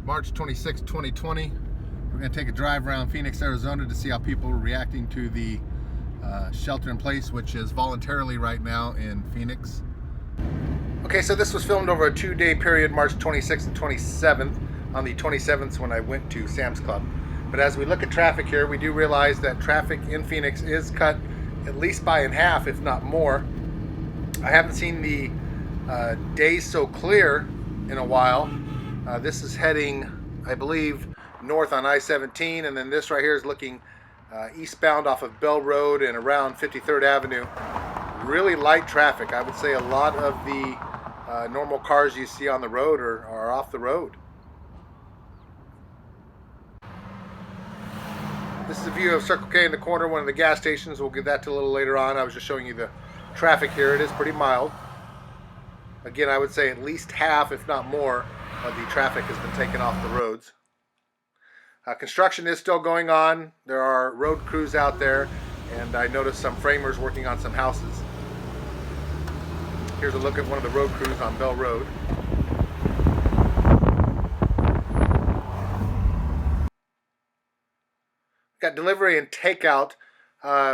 March 26, 2020. We're going to take a drive around Phoenix, Arizona to see how people are reacting to the shelter in place, which is voluntarily right now in Phoenix. Okay, so this was filmed over a 2-day period, March 26th and 27th. On the 27th when I went to Sam's Club. But as we look at traffic here, we do realize that traffic in Phoenix is cut at least by in half, if not more. I haven't seen the days so clear in a while. This is heading, I believe, north on I-17, and then this right here is looking eastbound off of Bell Road and around 53rd Avenue. Really light traffic. I would say a lot of the normal cars you see on the road are off the road. This is a view of Circle K in the corner, one of the gas stations. We'll get that to a little later on. I was just showing you the traffic here. It is pretty mild. Again, I would say at least half, if not more, of the traffic has been taken off the roads. Construction is still going on. There are road crews out there, and I noticed some framers working on some houses. Here's a look at one of the road crews on Bell Road. Got delivery and takeout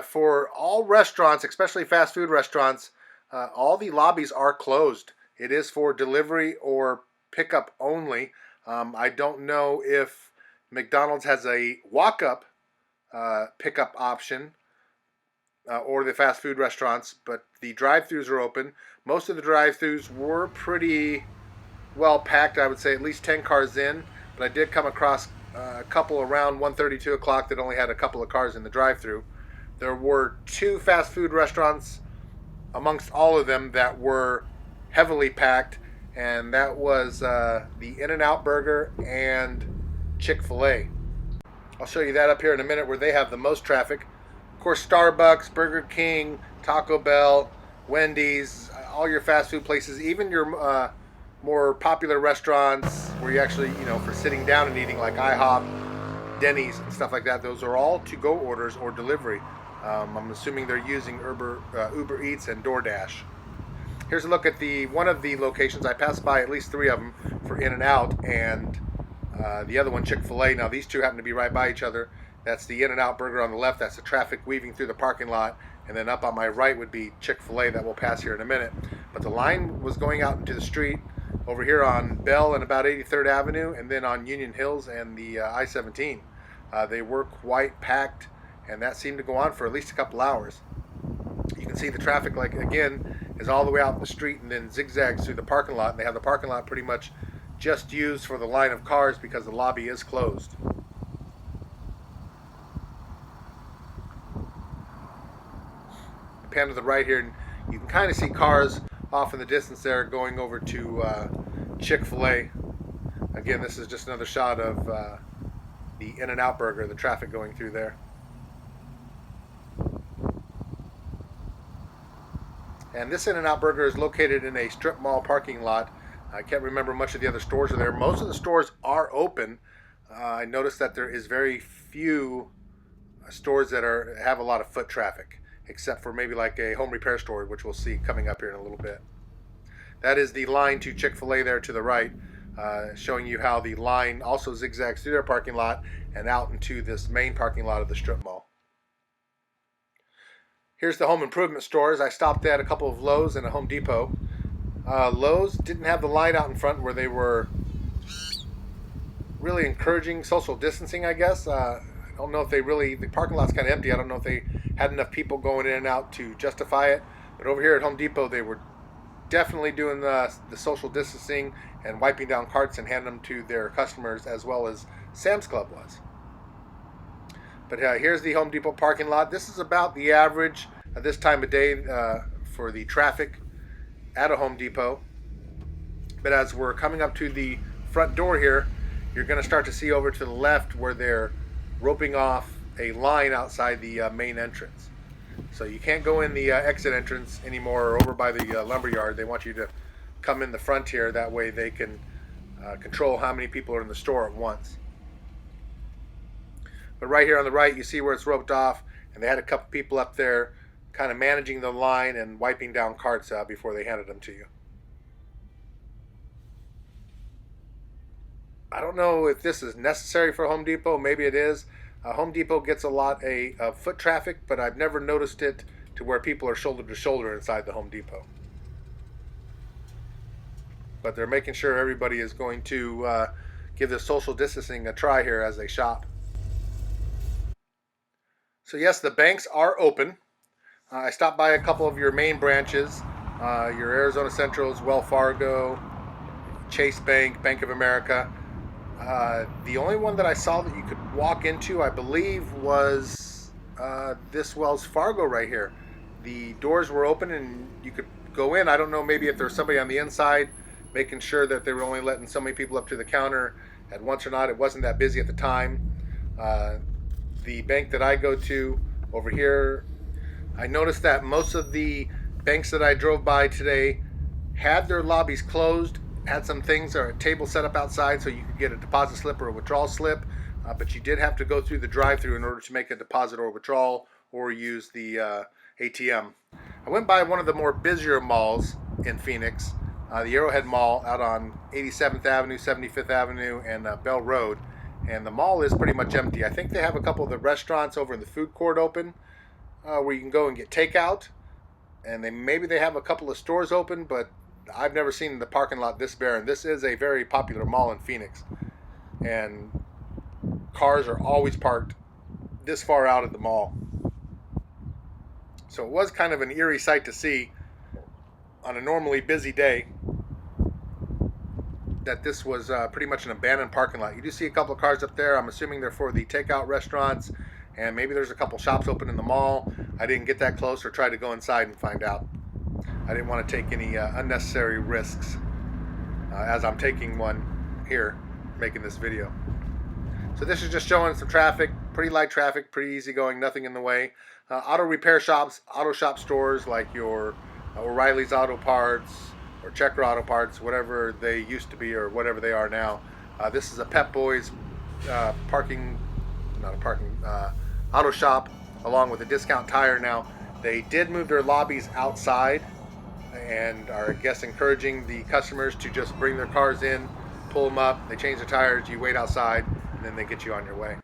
for all restaurants, especially fast food restaurants. All the lobbies are closed. It is for delivery or pickup only. I don't know if McDonald's has a walk-up pickup option or the fast food restaurants, but the drive-thrus are open. Most of the drive-thrus were pretty well packed. I would say at least 10 cars in, but I did come across a couple around 1:30, 2 o'clock that only had a couple of cars in the drive-thru. There were 2 fast food restaurants amongst all of them that were heavily packed, and that was the In-N-Out Burger and Chick-fil-A. I'll show you that up here in a minute where they have the most traffic. Of course, Starbucks, Burger King, Taco Bell, Wendy's, all your fast food places, even your more popular restaurants where you actually, for sitting down and eating, like IHOP, Denny's, and stuff like that, those are all to-go orders or delivery. I'm assuming they're using Uber Eats and DoorDash. Here's a look at one of the locations. I passed by at least 3 of them for In-N-Out, and the other one, Chick-fil-A. Now, these two happen to be right by each other. That's the In-N-Out Burger on the left. That's the traffic weaving through the parking lot. And then up on my right would be Chick-fil-A that we'll pass here in a minute. But the line was going out into the street over here on Bell and about 83rd Avenue, and then on Union Hills and the I-17. They were quite packed, and that seemed to go on for at least a couple hours. You can see the traffic, like, again, is all the way out in the street and then zigzags through the parking lot. And they have the parking lot pretty much just used for the line of cars because the lobby is closed. Pan to the right here, and you can kind of see cars off in the distance there going over to Chick-fil-A. Again, this is just another shot of the In-N-Out Burger, the traffic going through there. And this In-N-Out Burger is located in a strip mall parking lot. I can't remember much of the other stores are there. Most of the stores are open. I noticed that there is very few stores that have a lot of foot traffic, except for maybe like a home repair store, which we'll see coming up here in a little bit. That is the line to Chick-fil-A there to the right, showing you how the line also zigzags through their parking lot and out into this main parking lot of the strip mall. Here's the home improvement stores. I stopped at a couple of Lowe's and a Home Depot. Lowe's didn't have the line out in front where they were really encouraging social distancing, I guess. I don't know if the parking lot's kind of empty. I don't know if they had enough people going in and out to justify it. But over here at Home Depot, they were definitely doing the social distancing and wiping down carts and handing them to their customers, as well as Sam's Club was. But here's the Home Depot parking lot. This is about the average at this time of day for the traffic at a Home Depot. But as we're coming up to the front door here, you're going to start to see over to the left where they're roping off a line outside the main entrance. So you can't go in the exit entrance anymore or over by the lumberyard. They want you to come in the front here. That way they can control how many people are in the store at once. But right here on the right, you see where it's roped off, and they had a couple people up there kind of managing the line and wiping down carts before they handed them to you. I don't know if this is necessary for Home Depot. Maybe it is. Home Depot gets a lot of foot traffic, but I've never noticed it to where people are shoulder to shoulder inside the Home Depot. But they're making sure everybody is going to give this social distancing a try here as they shop. So yes, the banks are open. I stopped by a couple of your main branches, your Arizona Centrals, Wells Fargo, Chase Bank, Bank of America. The only one that I saw that you could walk into, I believe, was this Wells Fargo right here. The doors were open and you could go in. I don't know, maybe if there's somebody on the inside making sure that they were only letting so many people up to the counter at once or not. It wasn't that busy at the time. Uh, the bank that I go to over here, I noticed that most of the banks that I drove by today had their lobbies closed, had some things or a table set up outside so you could get a deposit slip or a withdrawal slip, but you did have to go through the drive-through in order to make a deposit or withdrawal or use the ATM. I went by one of the more busier malls in Phoenix, the Arrowhead Mall out on 87th Avenue, 75th Avenue, and Bell Road, and the mall is pretty much empty. I think they have a couple of the restaurants over in the food court open where you can go and get takeout, and maybe they have a couple of stores open, but I've never seen the parking lot this barren. This is a very popular mall in Phoenix, and cars are always parked this far out of the mall. So it was kind of an eerie sight to see on a normally busy day that this was pretty much an abandoned parking lot. You do see a couple of cars up there. I'm assuming they're for the takeout restaurants, and maybe there's a couple shops open in the mall. I didn't get that close or try to go inside and find out. I didn't want to take any unnecessary risks as I'm taking one here, making this video. So this is just showing some traffic, pretty light traffic, pretty easy going, nothing in the way. Auto repair shops, auto shop stores like your O'Reilly's Auto Parts or Checker Auto Parts, whatever they used to be or whatever they are now. This is a Pep Boys auto shop along with a Discount Tire now. They did move their lobbies outside and are, I guess, encouraging the customers to just bring their cars in, pull them up, they change the tires, you wait outside, and then they get you on your way.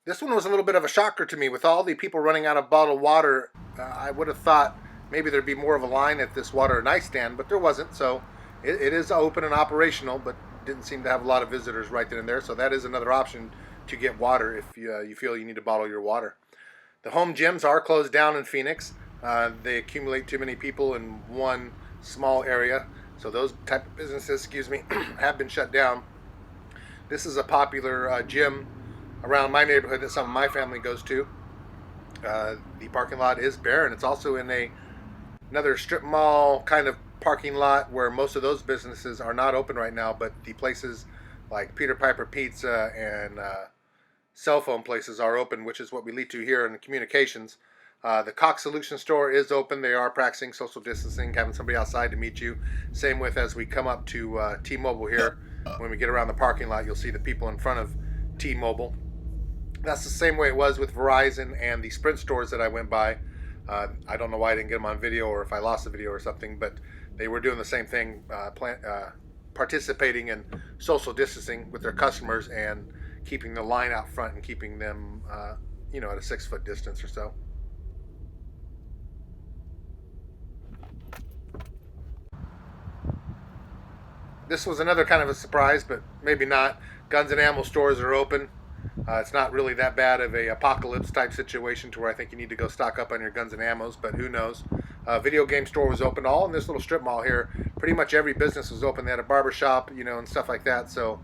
This one was a little bit of a shocker to me. With all the people running out of bottled water, I would have thought maybe there'd be more of a line at this water nightstand, but there wasn't. So it is open and operational, but didn't seem to have a lot of visitors right then and there. So that is another option to get water if you feel you need to bottle your water. The home gyms are closed down in Phoenix. They accumulate too many people in one small area. So those type of businesses, have been shut down. This is a popular gym around my neighborhood that some of my family goes to. The parking lot is barren. It's also in another strip mall kind of parking lot where most of those businesses are not open right now, but the places like Peter Piper Pizza and cell phone places are open, which is what we lead to here in the communications. The Cox Solution Store is open. They are practicing social distancing, having somebody outside to meet you. Same with as we come up to T-Mobile here. When we get around the parking lot, you'll see the people in front of T-Mobile. That's the same way it was with Verizon and the Sprint stores that I went by. I don't know why I didn't get them on video or if I lost the video or something, but they were doing the same thing, participating in social distancing with their customers and keeping the line out front and keeping them, at a 6-foot distance or so. This was another kind of a surprise, but maybe not. Guns and ammo stores are open. It's not really that bad of a apocalypse type situation to where I think you need to go stock up on your guns and ammos, but who knows. Video game store was open. All in this little strip mall here. Pretty much every business was open. They had a barber shop, and stuff like that. So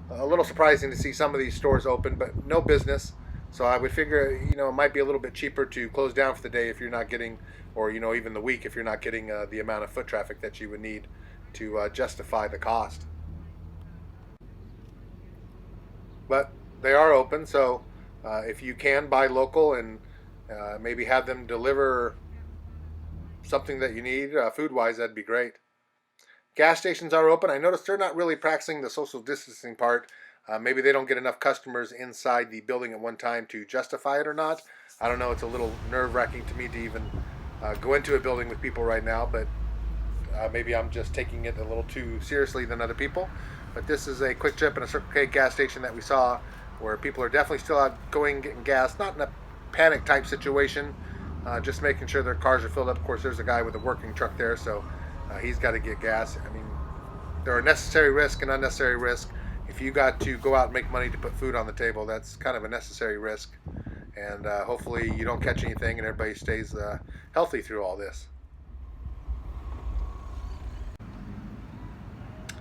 a little surprising to see some of these stores open, but no business. So I would figure, it might be a little bit cheaper to close down for the day if you're not getting, or, even the week if you're not getting the amount of foot traffic that you would need to justify the cost. But they are open, so if you can buy local and maybe have them deliver something that you need food-wise, that'd be great. Gas stations are open. I noticed they're not really practicing the social distancing part. Maybe they don't get enough customers inside the building at one time to justify it or not. I don't know. It's a little nerve-wracking to me to even go into a building with people right now, but Maybe I'm just taking it a little too seriously than other people. But this is a Quick Trip and a Circle K gas station that we saw where people are definitely still out going getting gas, not in a panic type situation, just making sure their cars are filled up. Of course, there's a guy with a working truck there, so he's got to get gas. I mean, there are necessary risk and unnecessary risk. If you got to go out and make money to put food on the table, that's kind of a necessary risk. And hopefully you don't catch anything and everybody stays healthy through all this.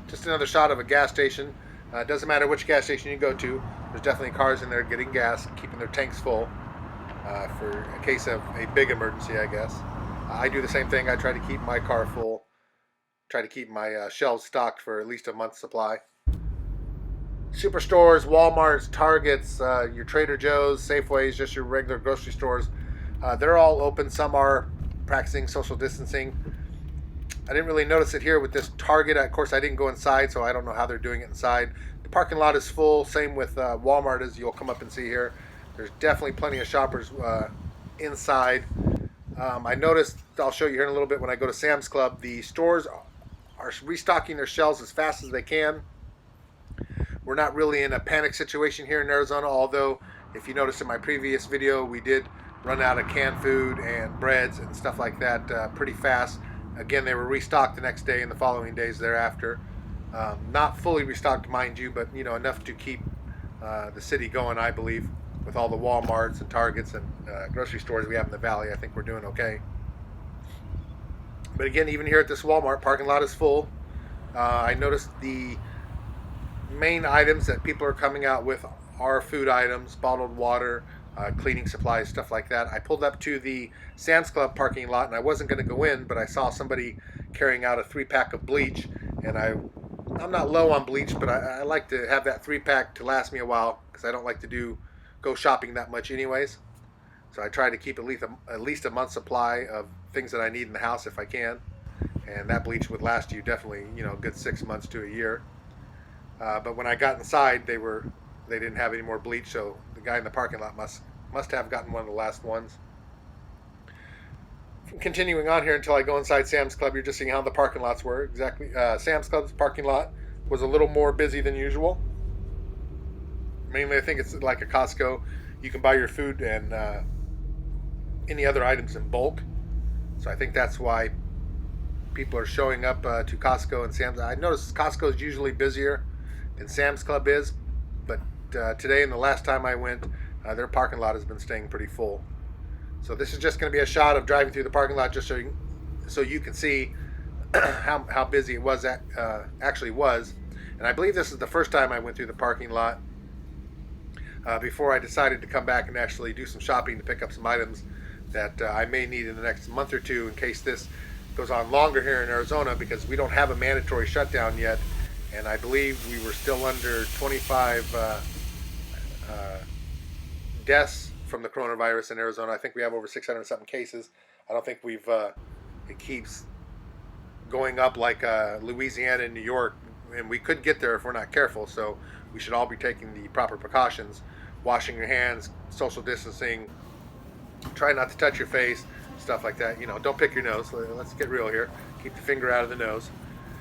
Just another shot of a gas station. It doesn't matter which gas station you go to. There's definitely cars in there getting gas, keeping their tanks full for a case of a big emergency, I guess. I do the same thing. I try to keep my car full, try to keep my shelves stocked for at least a month's supply. Superstores, Walmarts, Targets, your Trader Joe's, Safeways, just your regular grocery stores, they're all open. Some are practicing social distancing. I didn't really notice it here with this Target. Of course, I didn't go inside, so I don't know how they're doing it inside. The parking lot is full. Same with Walmart, as you'll come up and see here. There's definitely plenty of shoppers inside. I noticed, I'll show you here in a little bit when I go to Sam's Club, the stores are restocking their shelves as fast as they can. We're not really in a panic situation here in Arizona, although if you noticed in my previous video, we did run out of canned food and breads and stuff like that pretty fast. Again, they were restocked the next day and the following days thereafter. Not fully restocked, mind you, but enough to keep the city going, I believe, with all the Walmarts and Targets and grocery stores we have in the valley. I think we're doing okay. But again, even here at this Walmart, parking lot is full. I noticed the main items that people are coming out with are food items, bottled water, cleaning supplies, stuff like that. I pulled up to the Sam's Club parking lot and I wasn't going to go in, but I saw somebody carrying out a 3-pack of bleach, and I'm not low on bleach, but I like to have that 3-pack to last me a while because I don't like to go shopping that much anyways. So I try to keep at least a month's supply of things that I need in the house if I can, and that bleach would last you definitely a good 6 months to a year. But when I got inside, they didn't have any more bleach, so the guy in the parking lot must have gotten one of the last ones. Continuing on here until I go inside Sam's Club, you're just seeing how the parking lots were. Exactly, Sam's Club's parking lot was a little more busy than usual. Mainly, I think it's like a Costco. You can buy your food and any other items in bulk. So I think that's why people are showing up to Costco and Sam's. I noticed Costco is usually busier than Sam's Club is, but today and the last time I went, their parking lot has been staying pretty full. So this is just going to be a shot of driving through the parking lot just so you can see how busy it was actually was. And I believe this is the first time I went through the parking lot before I decided to come back and actually do some shopping to pick up some items that I may need in the next month or two in case this goes on longer here in Arizona, because we don't have a mandatory shutdown yet. And I believe we were still under 25 deaths from the coronavirus in Arizona. I think we have over 600 something cases. I don't think it keeps going up like Louisiana and New York, and we could get there if we're not careful. So we should all be taking the proper precautions, washing your hands, social distancing, try not to touch your face, stuff like that. Don't pick your nose. Let's get real here. Keep the finger out of the nose.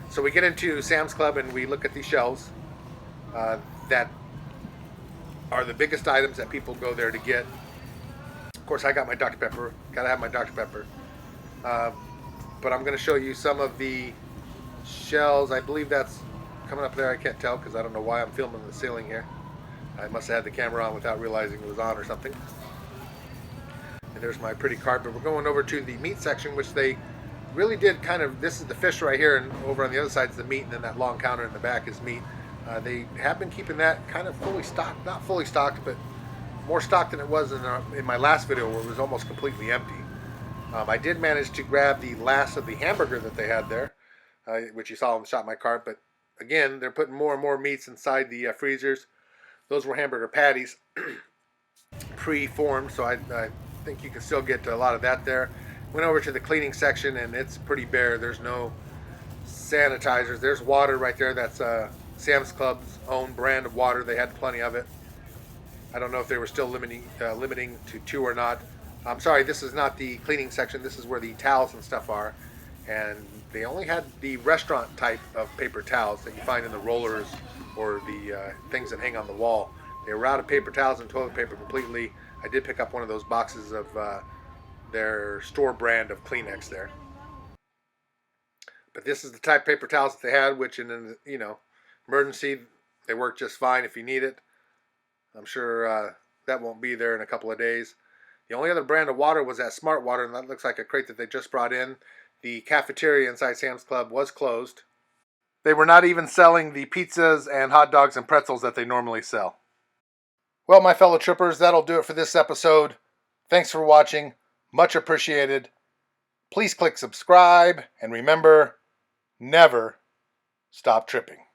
So we get into Sam's Club and we look at these shelves that are the biggest items that people go there to get. Of course, I got my Dr. Pepper. Gotta have my Dr. Pepper. But I'm going to show you some of the shelves. I believe that's coming up there. I can't tell because I don't know why I'm filming the ceiling here. I must have had the camera on without realizing it was on or something. And there's my pretty carpet. We're going over to the meat section, which they really did this is the fish right here, and over on the other side is the meat, and then that long counter in the back is meat. They have been keeping that kind of fully stocked, not fully stocked, but more stocked than it was in my last video where it was almost completely empty. I did manage to grab the last of the hamburger that they had there, which you saw in the Shot My Cart, but again, they're putting more and more meats inside the freezers. Those were hamburger patties, pre-formed, so I think you can still get a lot of that there. Went over to the cleaning section and it's pretty bare. There's no sanitizers. There's water right there. That's Sam's Club's own brand of water. They had plenty of it. I don't know if they were still limiting to 2 or not. I'm sorry, this is not the cleaning section. This is where the towels and stuff are. And They only had the restaurant type of paper towels that you find in the rollers or the things that hang on the wall. They were out of paper towels and toilet paper completely. I did pick up one of those boxes of their store brand of Kleenex there. But this is the type of paper towels that they had, which in an emergency, they work just fine if you need it. I'm sure that won't be there in a couple of days. The only other brand of water was that Smart Water, and that looks like a crate that they just brought in. The cafeteria inside Sam's Club was closed. They were not even selling the pizzas and hot dogs and pretzels that they normally sell. Well, my fellow trippers, that'll do it for this episode. Thanks for watching. Much appreciated. Please click subscribe, and remember, never stop tripping.